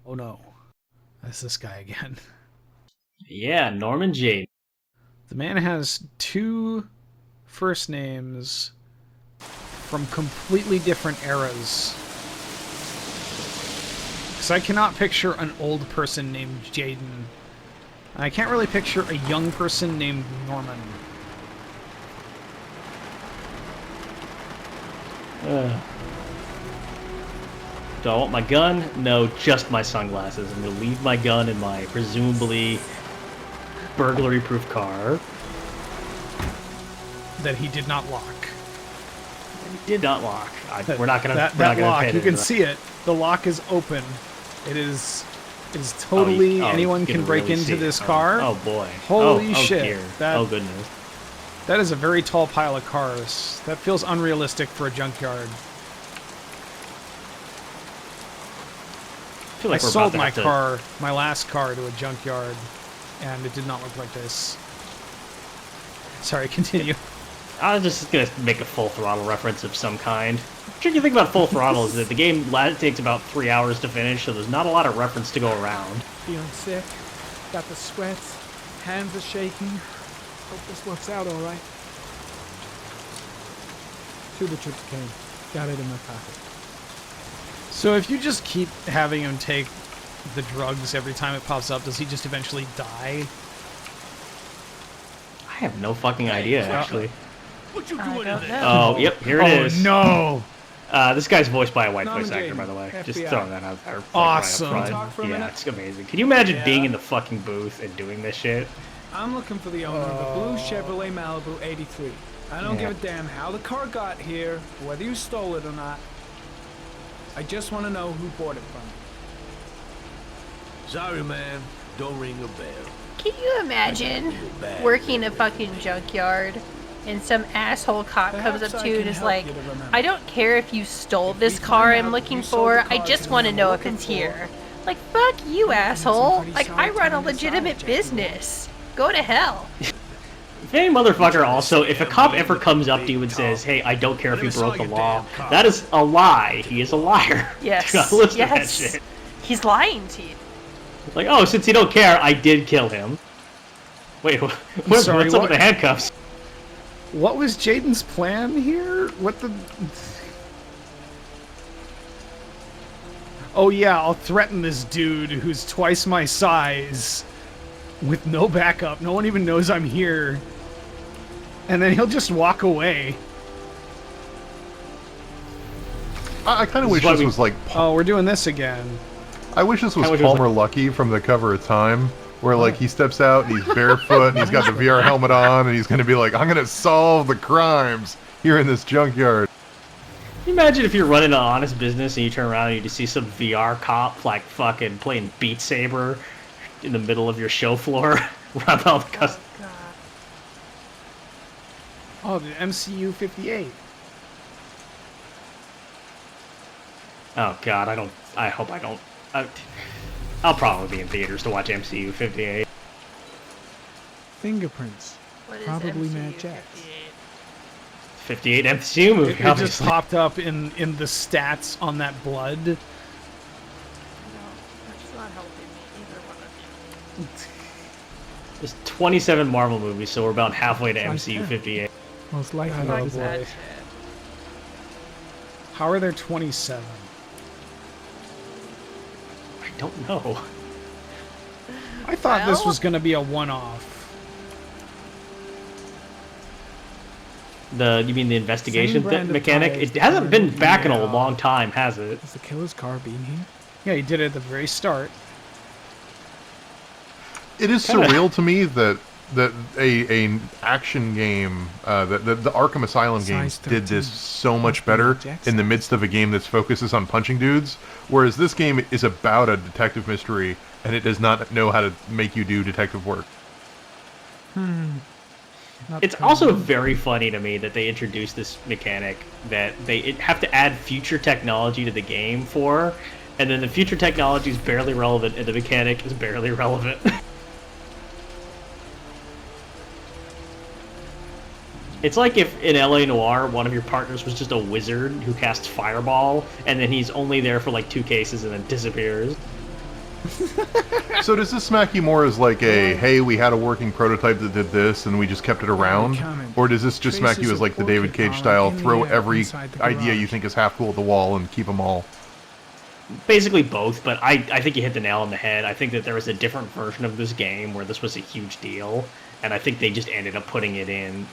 Oh no. That's this guy again. Yeah, Norman Jade. The man has 2 first names from completely different eras. Because I cannot picture an old person named Jaden. I can't really picture a young person named Norman. Do I want my gun? No, just my sunglasses. I'm gonna leave my gun in my presumably burglary-proof car. That he did not lock. He did not lock. We're not gonna. That lock, you can see it. The lock is open. It is totally anyone can break into this car. Oh boy! Holy shit! Dear. Oh goodness! That is a very tall pile of cars. That feels unrealistic for a junkyard. I feel like I sold my car, my last car, to a junkyard, and it did not look like this. Sorry, continue. I was just gonna make a Full Throttle reference of some kind. The tricky thing about Full Throttle is that the game takes about 3 hours to finish, so there's not a lot of reference to go around. Feeling sick, got the sweats, hands are shaking. Hope this works out all right. Tuba chips came. Got it in my pocket. So if you just keep having him take the drugs every time it pops up, does he just eventually die? I have no fucking idea, actually. What you doing in there? Oh, yep, here it is. Oh no! This guy's voiced by a white voice actor, by the way. FBI. Just throwing that out there. Awesome. Right up front. Yeah, it's amazing. Can you imagine being in the fucking booth and doing this shit? I'm looking for the owner of a blue Chevrolet Malibu 83. I don't give a damn how the car got here, whether you stole it or not. I just want to know who bought it from you. Sorry, man. Don't ring a bell. Can you imagine working a fucking junkyard and some asshole cop comes up to you and is like, I don't care if you stole this car I'm looking for, I just want to know if it's here. Like, fuck you, asshole. Like, I run a legitimate business. Go to hell. If any motherfucker also, if a cop ever comes up to you and says, hey, I don't care if you broke the law, that is a lie. He is a liar. Yes. Do not listen to that Yes. shit. He's lying to you. Like, oh, since you don't care, I did kill him. Wait, what's up with the handcuffs? What was Jaden's plan here? What the... Oh yeah, I'll threaten this dude who's twice my size with no backup. No one even knows I'm here. And then he'll just walk away. I kind of wish this was like... Oh, we're doing this again. I wish this was Palmer Lucky from the cover of Time, where like he steps out and he's barefoot and he's got the VR helmet on and he's going to be like, I'm going to solve the crimes here in this junkyard. Can you imagine if you're running an honest business and you turn around and you just see some VR cop like fucking playing Beat Saber in the middle of your show floor around all the customers? Oh, the MCU 58. Oh god, I hope I don't. I'll probably be in theaters to watch MCU 58. Fingerprints. What is Probably MCU Mad Jax. 58 MCU movie, It just obviously. popped up in the stats on that blood. No, that's not helping me, either one of you. There's 27 Marvel movies, so we're about halfway to MCU 58. Most likely. Oh, Like that boy. shit. How are there 27? I don't know. I thought this Well- was going to be a one-off. You mean the investigation brand of mechanic? tires It hasn't been back in a Yeah. long time, has it? Is the killer's car being here? Yeah, he did it at the very start. It is surreal to me that a action game, the Arkham Asylum games Size did this 13. so much better in the midst of a game that focuses on punching dudes, whereas this game is about a detective mystery and it does not know how to make you do detective work. It's also very funny to me that they introduced this mechanic that they have to add future technology to the game for, and then the future technology is barely relevant and the mechanic is barely relevant. It's like if in LA Noire, one of your partners was just a wizard who casts Fireball, and then he's only there for like 2 cases and then disappears. So does this smack you more as like a, hey, we had a working prototype that did this and we just kept it around? Or does this just smack you as like the David Cage style, throw every idea you think is half cool at the wall and keep them all? Basically both, but I think you hit the nail on the head. I think that there was a different version of this game where this was a huge deal, and I think they just ended up putting it in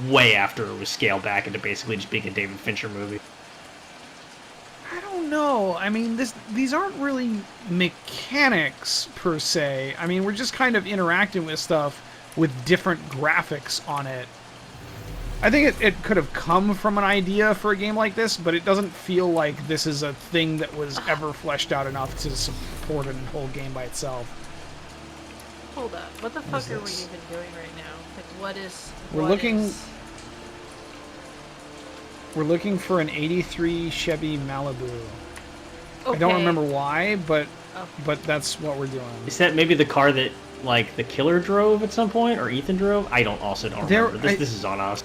way after it was scaled back into basically just being a David Fincher movie. I don't know. I mean, these aren't really mechanics per se. I mean, we're just kind of interacting with stuff with different graphics on it. I think it could have come from an idea for a game like this, but it doesn't feel like this is a thing that was ever fleshed out enough to support a whole game by itself. Hold up. What the fuck are we even doing right now? Like, what is... We're looking for an 83 Chevy Malibu. Okay. I don't remember why, but that's what we're doing. Is that maybe the car that, like, the killer drove at some point, or Ethan drove? I don't remember. This is on us.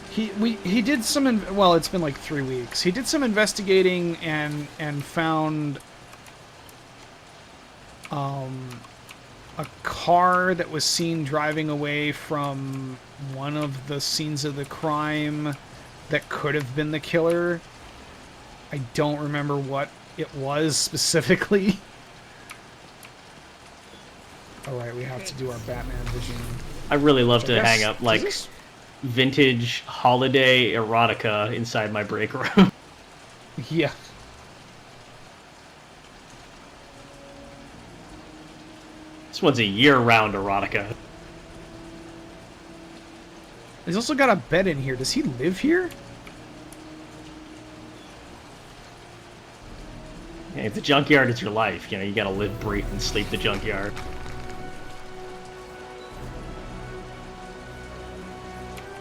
He did some, well, it's been like 3 weeks. He did some investigating and found a car that was seen driving away from one of the scenes of the crime that could have been the killer. I don't remember what it was specifically. Alright, we have to do our Batman vision. I really love to hang up, like, vintage holiday erotica inside my break room. Yeah. This one's a year-round erotica. He's also got a bed in here. Does he live here? Yeah, if the junkyard is your life, you know, you gotta live, breathe, and sleep the junkyard.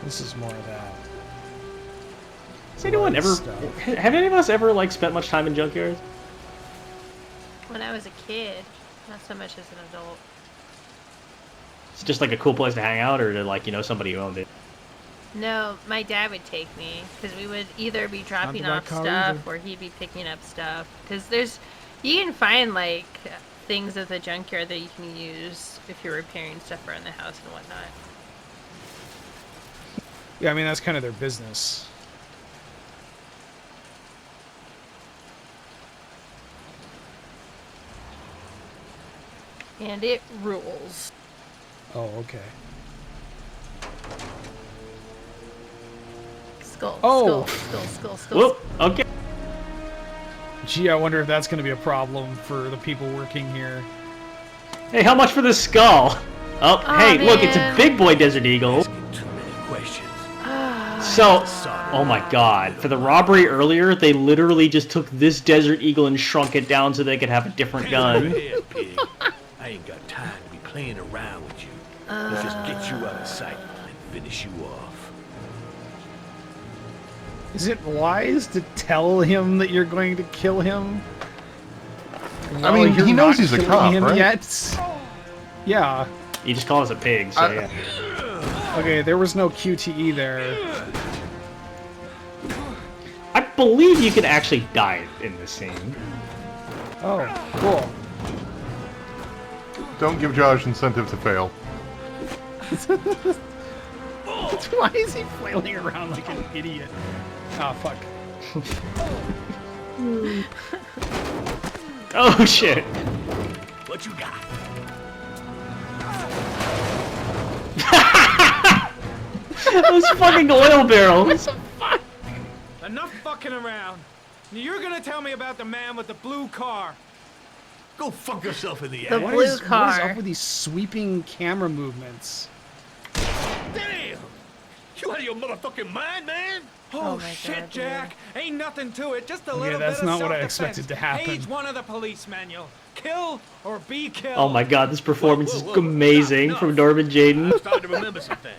This is more of that. Has anyone ever... Have any of us ever, like, spent much time in junkyards? When I was a kid, not so much as an adult. It's just, like, a cool place to hang out, or to, like, you know, somebody who owned it? No, my dad would take me, because we would either be dropping off stuff, or he'd be picking up stuff. Because you can find, like, things at the junkyard that you can use if you're repairing stuff around the house and whatnot. Yeah, I mean, that's kind of their business. And it rules. Oh, okay. Skull, Oh! skull. Whoop, okay. Gee, I wonder if that's going to be a problem for the people working here. Hey, how much for this skull? Oh, hey, man. look, it's a big boy Desert Eagle. Too many questions. So, oh my god, for the robbery earlier, they literally just took this Desert Eagle and shrunk it down so they could have a different gun. Here, pig. I ain't got time to be playing around with you. Let's just get you out of sight and finish you off. Is it wise to tell him that you're going to kill him? I mean, You're he knows not he's a killing cop, him right? Yet? Yeah. You just call us a pig, so yeah. Okay, there was no QTE there. I believe you can actually die in this scene. Oh, cool. Don't give Josh incentive to fail. Why is he flailing around like an idiot? Ah, fuck. Oh shit. What you got? Those fucking oil barrels. Enough fucking around. You're gonna tell me about the man with the blue car. Go fuck yourself in the The ass. blue What is car. up with these sweeping camera movements? Damn! You out of your motherfucking mind, man? Oh, my shit, God, Jack. Ain't nothing to it. Just a Okay, little that's bit of not what I self-defense. expected to happen. Page 1 of the police manual. Kill or be killed. Oh my god, this performance Whoa, whoa, is whoa. amazing Enough, from enough. Norman I'm Jayden. starting to remember something.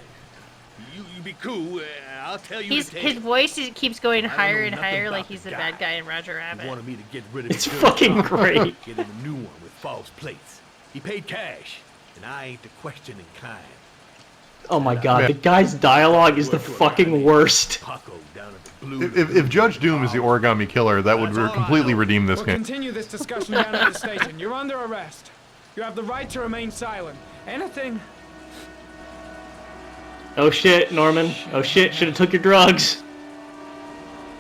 You be cool. I'll tell you His the tale. voice keeps going I don't higher know and nothing higher, about like he's the the guy. bad guy in Roger He Rabbit. wanted me to get rid of It's his dirty fucking car. great. Get him a new one with false plates. He paid cash, and I ain't the questioning kind. Oh my god, Man. the guy's dialogue is the fucking worst. Paco down at the Blue. If Judge Doom is the origami killer, that would completely redeem this We'll game. continue this discussion down at the station. You're under arrest. You have the right to remain silent. Anything. Oh shit, Norman. Oh shit, should've took your drugs.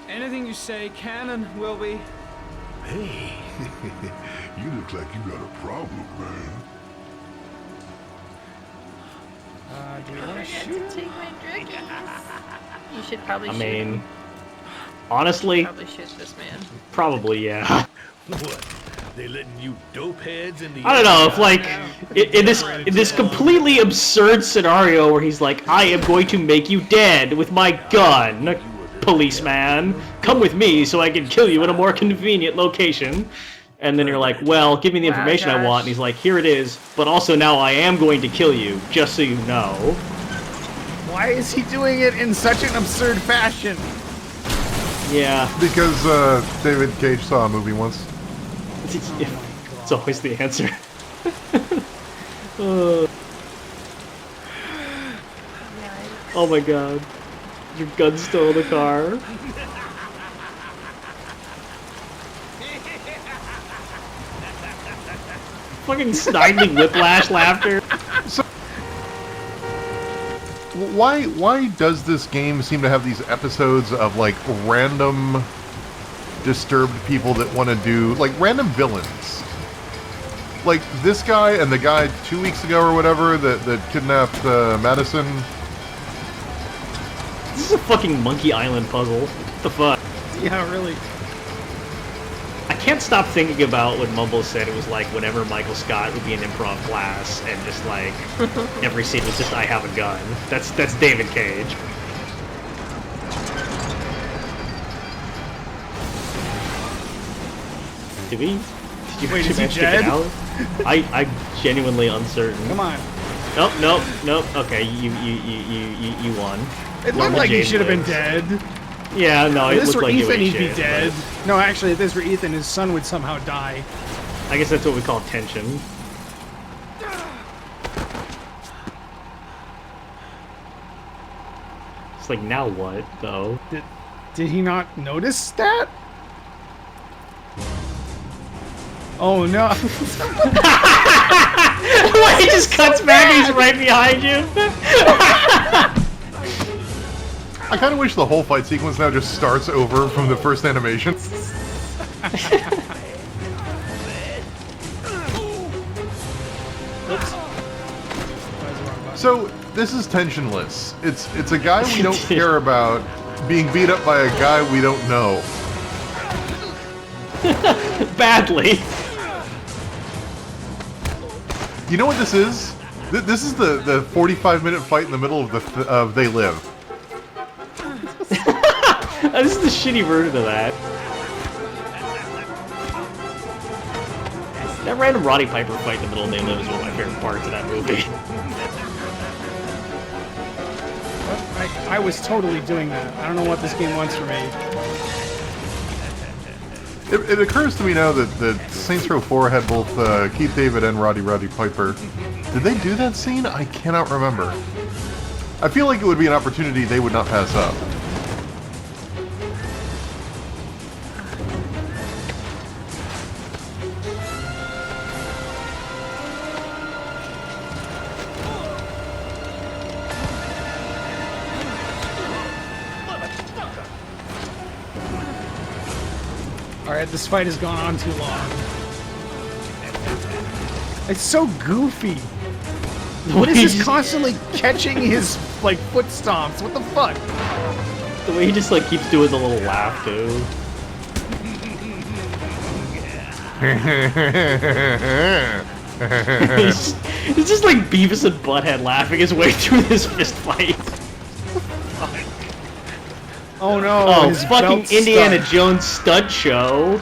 Anything you say can and will be. Hey, you look like you got a problem, man. Do you want to I shoot? got to take my druggies. You should probably I shoot mean, him. honestly, Probably shoot this man. probably yeah. What? They letting you dope heads in the I don't know if like in this completely absurd scenario where he's like, I am going to make you dead with my gun, policeman. Come with me so I can kill you in a more convenient location. And then you're like, well, give me the information I want. And he's like, here it is. But also now I am going to kill you, just so you know. Why is he doing it in such an absurd fashion? Yeah, Because David Cage saw a movie once. it's always the answer. Oh my god. Your gun's still in the car. Fucking snidely whiplash laughter. Why does this game seem to have these episodes of like random disturbed people that want to do like random villains? Like this guy and the guy 2 weeks ago or whatever that kidnapped Madison. This is a fucking Monkey Island puzzle. What the fuck? Yeah, really. I can't stop thinking about what Mumble said. It was like whenever Michael Scott would be in improv class and just like every scene was just I have a gun. That's David Cage. Did we? Did you Wait, is he manage to get dead? out? I'm genuinely uncertain. Come on. Nope. Okay, you won. It Norma looked like he Jane should have been lives. dead. Yeah, no, If it this looked were like Ethan, you ate he'd be shit, dead. No, actually, if this were Ethan, his son would somehow die. but I guess that's what we call tension. It's like, now what, though? Did he not notice that? Oh no. He just cuts back and he's right behind you. I kind of wish the whole fight sequence now just starts over from the first animation. So this is tensionless. It's a guy we don't care about being beat up by a guy we don't know. Badly. You know what this is? This is the 45-minute fight in the middle of They Live. This is the shitty version of that. That random Roddy Piper fight in the middle of They Live is one of my favorite parts of that movie. I was totally doing that. I don't know what this game wants from me. It occurs to me now that Saints Row 4 had both Keith David and Roddy Piper. Did they do that scene? I cannot remember. I feel like it would be an opportunity they would not pass up. Alright, this fight has gone on too long. It's so goofy. What is this constantly catching his, like, foot stomps? What the fuck? The way he just like keeps doing the little laugh too. It's just like Beavis and Butthead laughing his way through this fist fight. Oh no, Oh, his fucking belt's Indiana stuck. Jones stud show.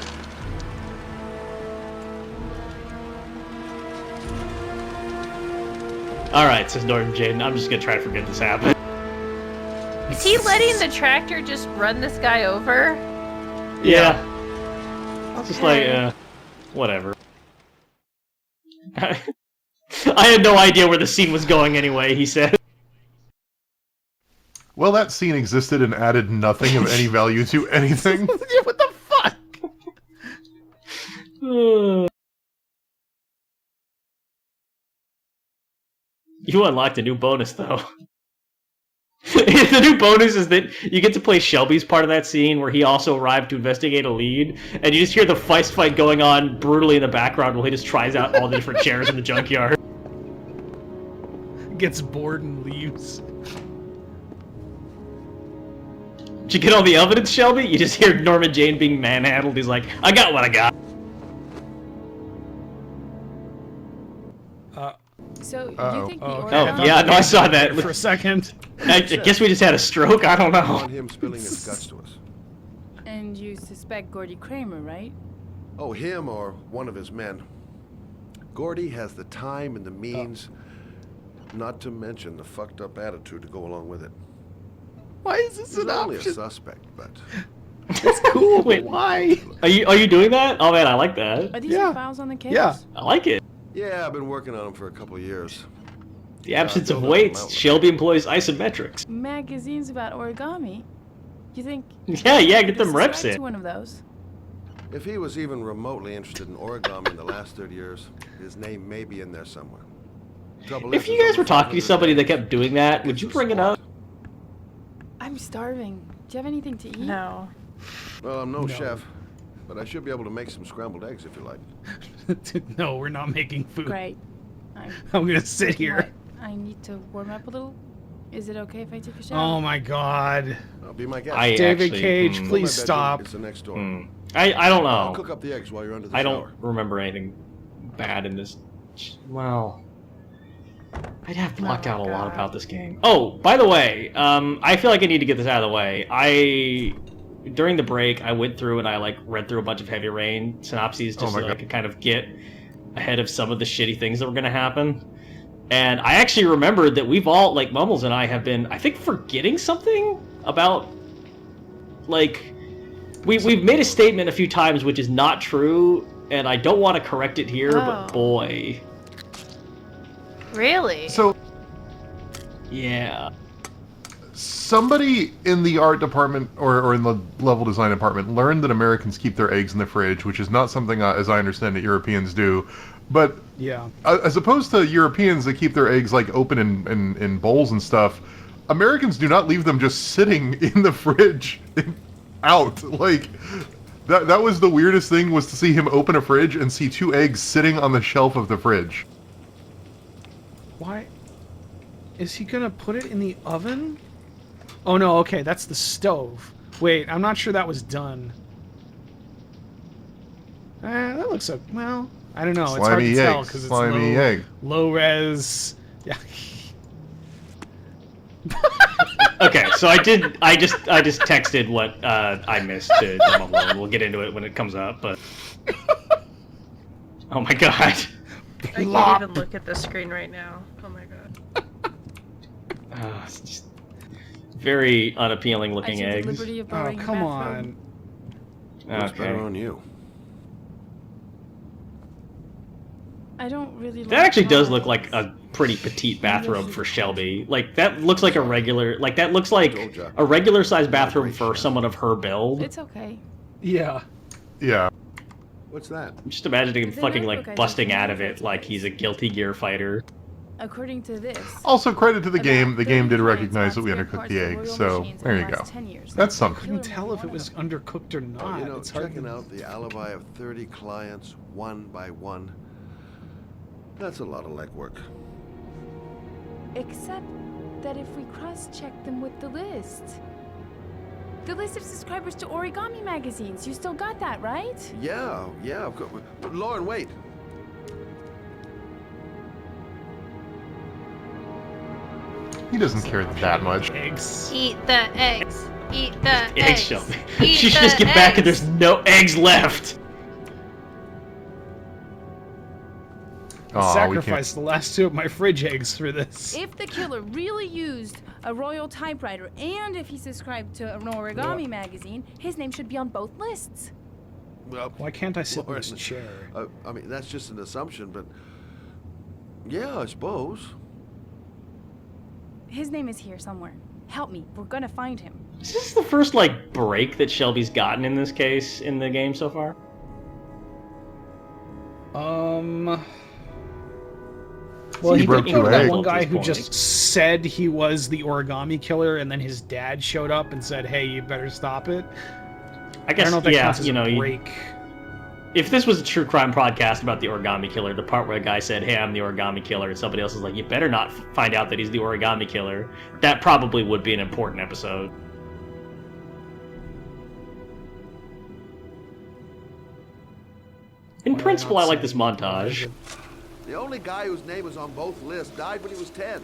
Alright, says Norton Jaden. I'm just gonna try to forget this happened. Is he letting the tractor just run this guy over? Yeah. Just like, whatever. I had no idea where the scene was going anyway, he said. Well, that scene existed and added nothing of any value to anything. What the fuck? You unlocked a new bonus, though. The new bonus is that you get to play Shelby's part of that scene where he also arrived to investigate a lead, and you just hear the fist fight going on brutally in the background while he just tries out all the different chairs in the junkyard. Gets bored and leaves. Did you get all the evidence, Shelby? You just hear Norman Jane being manhandled. He's like, I got what I got. So, Uh-oh. you think the Oh, origami... Oh, yeah, no, I saw that. For a second. I guess we just had a stroke? I don't know. On him spilling his guts to us. And you suspect Gordy Kramer, right? Oh, him or one of his men. Gordy has the time and the means, not to mention the fucked up attitude to go along with it. Why is this He's an only a option? suspect, but It's cool, Wait. but why? Are you doing that? Oh man, I like that. Are these Yeah. your files on the case? Yeah. I like it. yeah, I've been working on him for a couple of years. The absence of build up weights. an outlet. Shelby employs isometrics. Magazines about origami? You think... Yeah, get them reps subscribe in. to one of those? If he was even remotely interested in origami in the last 30 years, his name may be in there somewhere. Trouble If is, you there's guys were over talking to 500 somebody that days. kept doing that, would It's you a bring it spot. up? I'm starving. Do you have anything to eat? No. Well, I'm no No. chef, but I should be able to make some scrambled eggs if you like. No, we're not making food. Great. I'm gonna sit here. What? I need to warm up a little. Is it okay if I take a shower? Oh my god. I'll be my guest. I David actually, Cage, Go to my please bedroom. stop. It's the next door. I don't I'll know. cook up the eggs while you're under the I shower. don't remember anything bad in this. Well, I'd have blocked out a lot God. about this game. Oh, by the way, I feel like I need to get this out of the way. During the break, I went through and I read through a bunch of Heavy Rain synopses just my so I God. could kind of get ahead of some of the shitty things that were going to happen. And I actually remembered that we've all, Mumbles and I have been, I think, forgetting something about, we've made a statement a few times which is not true, and I don't want to correct it here, but Oh. boy. Really? So, Yeah. somebody in the art department or in the level design department learned that Americans keep their eggs in the fridge, which is not something, as I understand it, Europeans do. But Yeah. as opposed to Europeans that keep their eggs open in bowls and stuff, Americans do not leave them just sitting in the fridge out. That was the weirdest thing, was to see him open a fridge and see 2 eggs sitting on the shelf of the fridge. Why? Is he gonna put it in the oven? Oh no, okay, that's the stove. Wait, I'm not sure that was done. That looks like, well, I don't know. It's hard to Slimy tell eggs. because it's Slimy egg. low res. Yeah. Okay, so I just texted what I missed to Dumb Alone. We'll get into it when it comes up, but... Oh my god. I can't even look at the screen right now. Oh my god. It's just very unappealing I looking took the eggs. liberty of Oh, borrowing your come bathrobe. on. What's better Okay. on you? I don't really That actually does how- look like a pretty petite bathrobe for Shelby. That looks like a regular... that looks like a regular sized bathroom for someone of her build. It's okay. Yeah. Yeah. What's that? I'm just imagining him The fucking notebook I busting took out from of it the like he's a Guilty Gear fighter. According to this, Also, credit to the about game. The game 30 did clients recognize that bought we spare undercooked parts the for eggs, Royal so machines in there the you go. last 10 years. That's something. Couldn't tell if it was undercooked or not. Oh, It's hard checking to... out the alibi of 30 clients one by one. That's a lot of legwork. Except that if we cross-check them with the list. The list of subscribers to origami magazines. You still got that, right? Yeah, of course. Lauren, wait. He doesn't care that much. Eggs. Eat the eggs. Eat the Eggs, eggs. Shelby. Eat She should the just get back and eggs. there's no eggs left. I Aw, we sacrificed the last 2 of my fridge eggs for this. If the killer really used a royal typewriter and if he subscribed to an origami magazine, his name should be on both lists. Well, Why can't I sit in Lauren, this chair? I mean, that's just an assumption, but yeah, I suppose. His name is here somewhere. Help me. We're gonna find him. Is this the first, like, break that Shelby's gotten in this case in the game so far? Well, he broke did two kill that eggs. one guy who Point. just said he was the origami killer, and then his dad showed up and said, "Hey, you better stop it." I guess, I don't know if that yeah, counts as you know, a break. if this was a true crime podcast about the origami killer, the part where the guy said, "Hey, I'm the origami killer," and somebody else is like, "You better not find out that he's the origami killer," that probably would be an important episode. In principle, I like this montage. The only guy whose name was on both lists died when he was 10.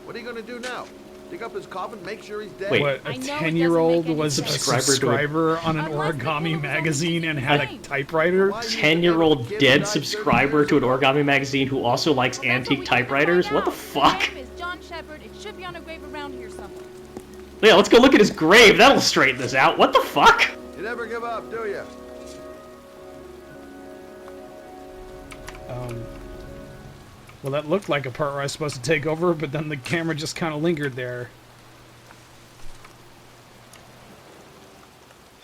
What are you going to do now? Dig up his coffin, make sure he's dead? Wait. What, I a know it 10-year-old doesn't make was a any sense. subscriber on an Unless the origami kid was magazine and only had a 16. typewriter? Why you 10-year-old think dead died 30 subscriber to an years ago? origami magazine who also likes Well, that's what we antique need to typewriters? find What the out. fuck? His name is John Shepard. It should be on a grave around here somewhere. Yeah, let's go look at his grave. That'll straighten this out. What the fuck? You never give up, do you? Well, that looked like a part where I was supposed to take over, but then the camera just kind of lingered there.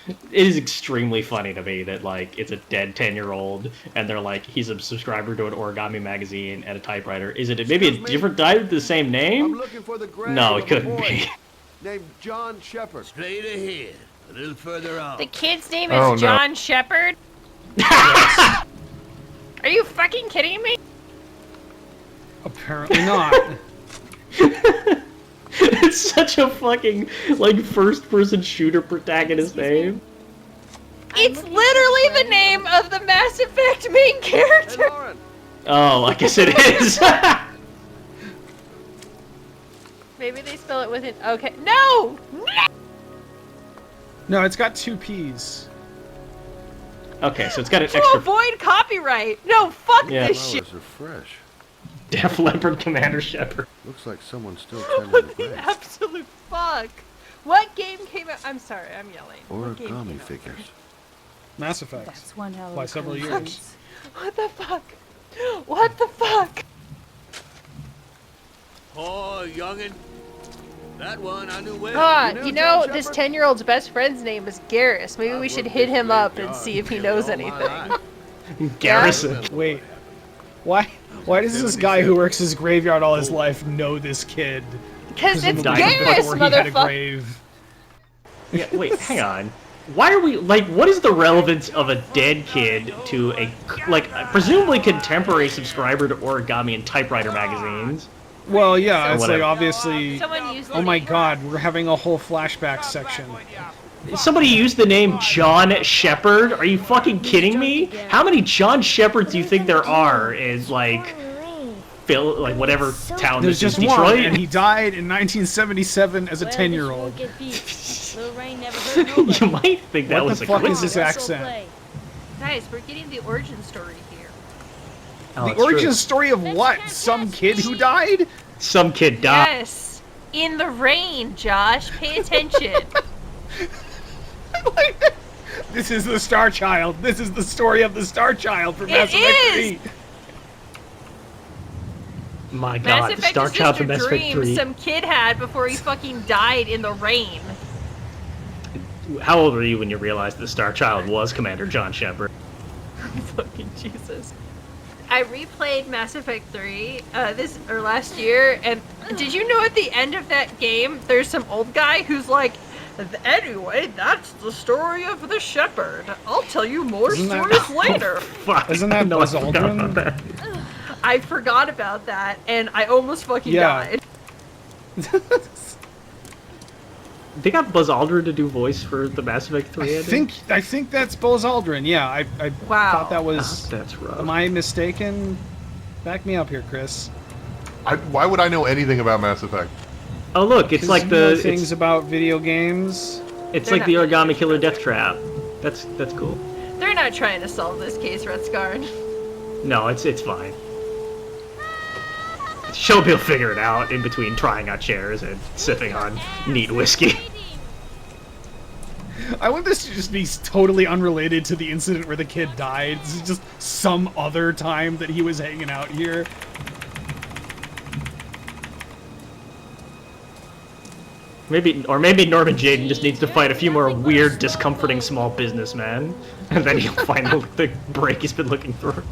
It is extremely funny to me that, like, it's a dead 10-year-old, and they're like, he's a subscriber to an origami magazine and a typewriter. Is it maybe a Excuse me? different guy with the same I'm name? looking for the grave No, it of a couldn't boy be. named John Shepard. Straight ahead. A little further on. The kid's name is Oh, no. John Shepard? Are you fucking kidding me? Apparently not. It's such a fucking, like, first-person shooter protagonist name. It's literally the name of the Mass Effect main Hey, character. Lauren. Oh, I guess it is. Maybe they spell it with an... Okay. No! No, it's got 2 P's. Okay, so it's got an To extra avoid copyright. No, fuck Yeah. this shit. Flowers are fresh. Def Leppard Commander Sheppard. Looks like someone's still tending What the the grave. absolute fuck? What game came out? I'm sorry, I'm yelling. What game came Origami out? figures. Mass Effect. That's one hell of By a several coincidence. What the fuck? What the fuck? Oh, youngin'. That one I knew well. God, knew you know, John this Shepard? 10-year-old's best friend's name is Garrus. Maybe we should hit him up and see if he knows anything. Garrison. Wait. Why does this guy who works his graveyard all his life know this kid? Because it's Presumably Garrus, before he had a motherfucker. grave. Yeah, wait, hang on. Why are we, like, what is the relevance of a dead kid to a, like, presumably contemporary subscriber to origami and typewriter magazines? Well, yeah, it's Whatever. like obviously... Someone used Oh my god, we're having a whole flashback section. Somebody used the name John Shepard? Are you fucking kidding me? How many John Shepards do you think there are in, like, like, whatever town There's this is, just one, Detroit? and he died in 1977 as a 10-year-old. You might think that What was the a fuck quick... is this accent? Guys, we're getting the origin story here. Oh, The it's true. origin story of what? Some kid who died? Some kid died. Yes! In the rain, Josh. Pay attention. This is the Star Child. This is the story of the Star Child from Mass It Effect is! 3. My Mass god, the Effect Star is Child just from a Mass Effect dream 3. some kid had before he fucking died in the rain. How old were you when you realized the Star Child was Commander John Shepard? Fucking Jesus. I replayed Mass Effect 3 last year, and did you know at the end of that game, there's some old guy who's like, anyway, that's the story of the Shepherd. I'll tell you more Isn't that- stories later. Fuck. Isn't that No, I Buzz forgot Aldrin? about that. I forgot about that, and I almost fucking Yeah. died. They got Buzz Aldrin to do voice for the Mass Effect 3 I think that's Buzz Aldrin. Yeah, I Wow. thought that was. That's rough. Am I mistaken? Back me up here, Chris. Why would I know anything about Mass Effect? Oh look, it's 'Cause like you know the things it's, about video games. it's They're like the not- Origami Killer Death Trap. That's cool. They're not trying to solve this case, Red Scarn. No, it's fine. Shelby will figure it out in between trying out chairs and sipping on neat whiskey. I want this to just be totally unrelated to the incident where the kid died. This is just some other time that he was hanging out here. Maybe Norman Jaden just needs to fight a few more weird, discomforting small businessmen, and then he'll find the break he's been looking through.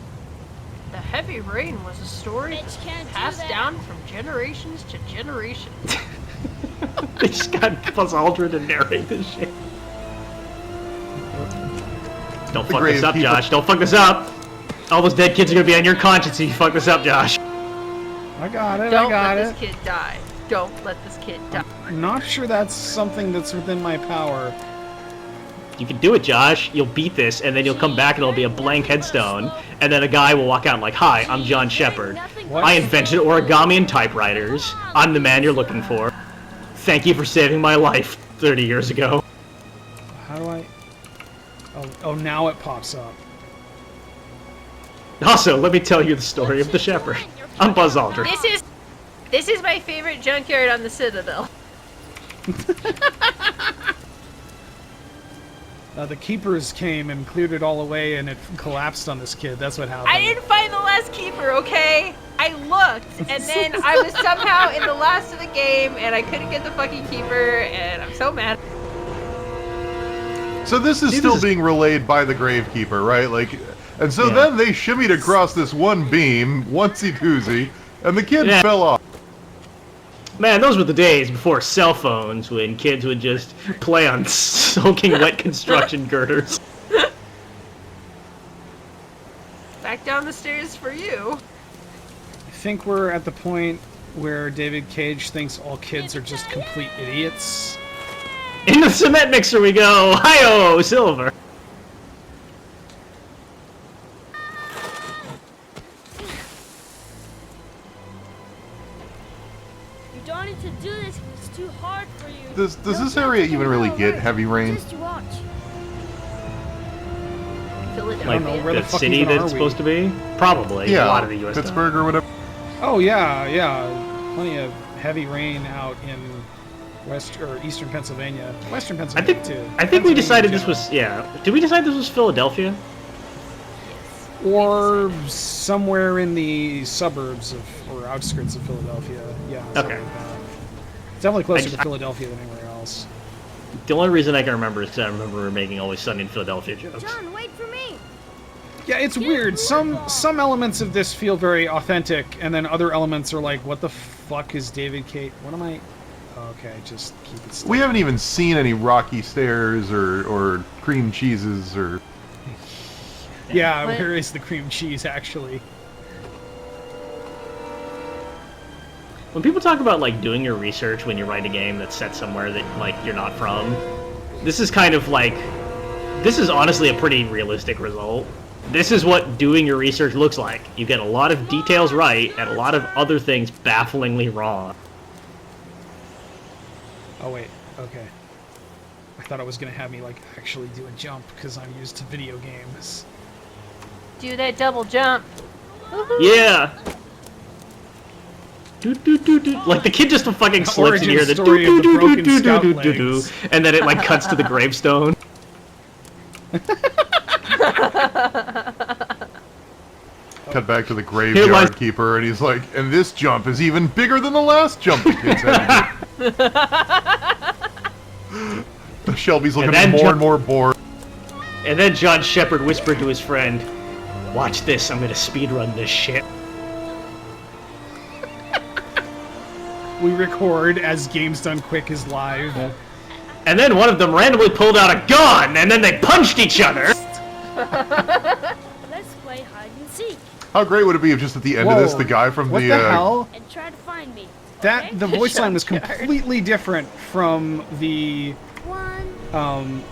The heavy rain was a story passed down from generations to generations. They just got Buzz Aldrin to narrate this shit. Don't fuck this up, Josh. Don't fuck this up. All those dead kids are gonna be on your conscience if you fuck this up, Josh. I got it. Don't let this kid die. Don't let this kid die. I'm not sure that's something that's within my power. You can do it, Josh. You'll beat this, and then you'll come back and there'll be a blank headstone, and then a guy will walk out and like, "Hi, I'm John Shepard. I invented origami and typewriters. I'm the man you're looking for. Thank you for saving my life 30 years ago." How do I... Oh, now it pops up. Also, let me tell you the story of the Shepherd. I'm Buzz Aldrin. This is my favorite junkyard on the Citadel. The keepers came and cleared it all away, and it collapsed on this kid. That's what happened. I didn't find the last keeper, okay? I looked, and then I was somehow in the last of the game, and I couldn't get the fucking keeper, and I'm so mad. So this is still being relayed by the Gravekeeper, right? Like, and so then they shimmied across this one beam, onesie-doozy, and the kid fell off. Man, those were the days before cell phones, when kids would just play on soaking wet construction girders. Back down the stairs for you. I think we're at the point where David Cage thinks all kids are just complete idiots. In the cement mixer we go! Hi-oh, Silver! You don't need to do this. It's too hard for you. Does this area even really get heavy rain? Just watch. Like the city that it's supposed to be? Probably. Yeah, a lot of the U.S. Pittsburgh or whatever. Oh yeah. Plenty of heavy rain out in eastern Pennsylvania. Western Pennsylvania too. I think we decided this was, Did we decide this was Philadelphia? Or somewhere in the suburbs or outskirts of Philadelphia. Yeah. Okay. Like it's definitely closer to Philadelphia than anywhere else. The only reason I can remember is because I remember we were making Always Sunny in Philadelphia jokes. John, wait for me. Yeah, it's weird. Some elements of this feel very authentic, and then other elements are like, what the fuck is David Cage? What am I... Okay, just keep it still. We haven't even seen any rocky stairs or cream cheeses or... Yeah, where is the cream cheese, actually? When people talk about, like, doing your research when you write a game that's set somewhere that, like, you're not from, this is kind of like... This is honestly a pretty realistic result. This is what doing your research looks like. You get a lot of details right, and a lot of other things bafflingly wrong. Oh, wait. Okay. I thought it was going to have me, like, actually do a jump, because I'm used to video games. Do that double jump. Yeah! Like, the kid just fucking slips and you hear the do-do-do-do-do-do-do-do, and then it, like, cuts to the gravestone. Cut back to the graveyard keeper, and he's like, and this jump is even bigger than the last jump the kids had to do. Shelby's looking more and more bored. And then John Shepard whispered to his friend, "Watch this, I'm gonna speedrun this shit." We record as Games Done Quick is live. Yeah. And then one of them randomly pulled out a gun, and then they punched each other! Let's play hide and seek. How great would it be if just at the end of this, the guy from what the hell? And try to find me. That the voice line was completely different from the 1,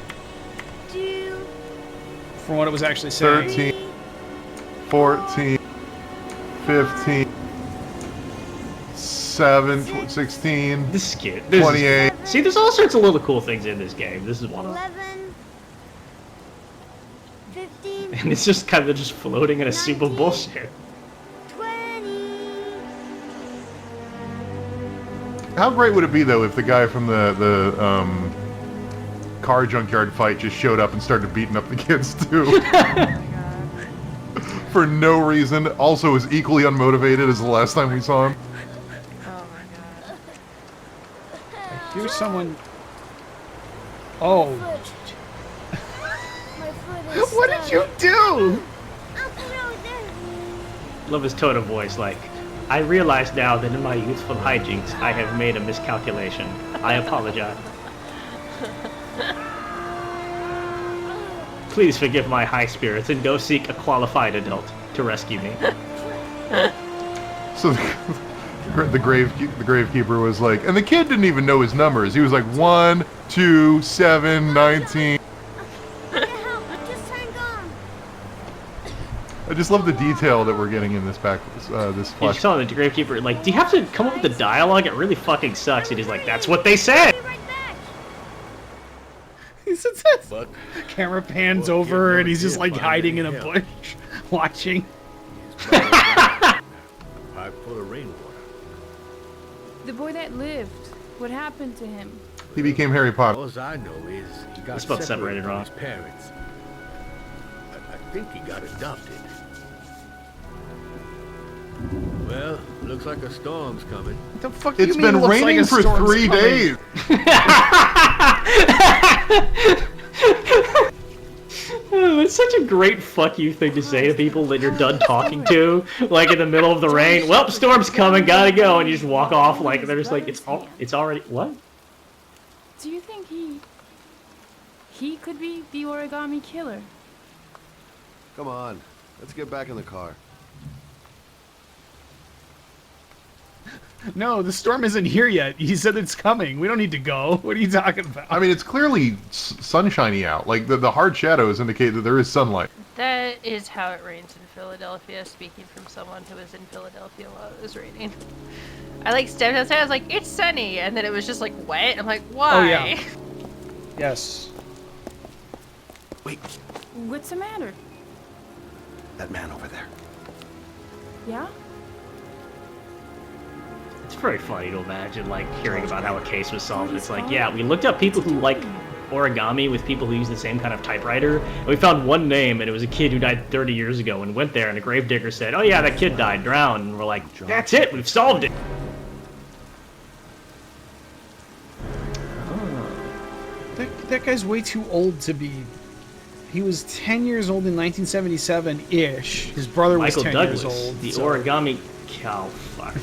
2, from what it was actually saying. 13, 14, 15, 7, 16, this is cute. 28. See, there's all sorts of little cool things in this game. This is one of them. 11, 15, And it's just kind of just floating in a soup of bullshit. 20. How great would it be, though, if the guy from the car junkyard fight just showed up and started beating up the kids, too? For no reason. Also was equally unmotivated as the last time we saw him. Here hear someone. Oh. My foot is What did you do? Love his tone of voice, like, I realize now that in my youthful hijinks, I have made a miscalculation. I apologize. Please forgive my high spirits and go seek a qualified adult to rescue me. So the gravekeeper was like, and the kid didn't even know his numbers. He was like 1, 2, 7, 19. I just love the detail that we're getting in this this You flash. just saw the gravekeeper, like, do you have to come up with the dialogue? It really fucking sucks. And he's like, that's what they said! He says this. But Camera pans Well, over kid, and he's just yeah, like hiding in a finally, bush, watching. pipe full of rainwater. The boy that lived. What happened to him? He became Harry Potter. All I know is he got It's about separated from wrong. his parents. I think he got adopted. Well, looks like a storm's coming. What the fuck do It's you mean been looks like raining a for storm's 3 coming? days. Oh, it's such a great fuck you thing to say to people that you're done talking to, like in the middle of the rain. Well, storm's coming, gotta go, and you just walk off like they're just like it's already what? Do you think he could be the origami killer? Come on, let's get back in the car. No, the storm isn't here yet. He said it's coming. We don't need to go. What are you talking about? I mean, it's clearly sunshiny out. Like, the hard shadows indicate that there is sunlight. That is how it rains in Philadelphia, speaking from someone who was in Philadelphia while it was raining. I like stepped outside, I was like, it's sunny, and then it was just like wet. I'm like, why? Oh, yeah. Yes. Wait, What's the matter? that man over there. Yeah? It's very funny to imagine, like, hearing about how a case was solved. It's like, yeah, we looked up people who like origami with people who use the same kind of typewriter, and we found one name, and it was a kid who died 30 years ago, and went there, and a gravedigger said, oh yeah, that kid died, drowned, and we're like, that's it, we've solved it! That guy's way too old to be. He was 10 years old in 1977-ish. His brother Michael was 10 Douglas, years old. the so- origami cow. Fuck.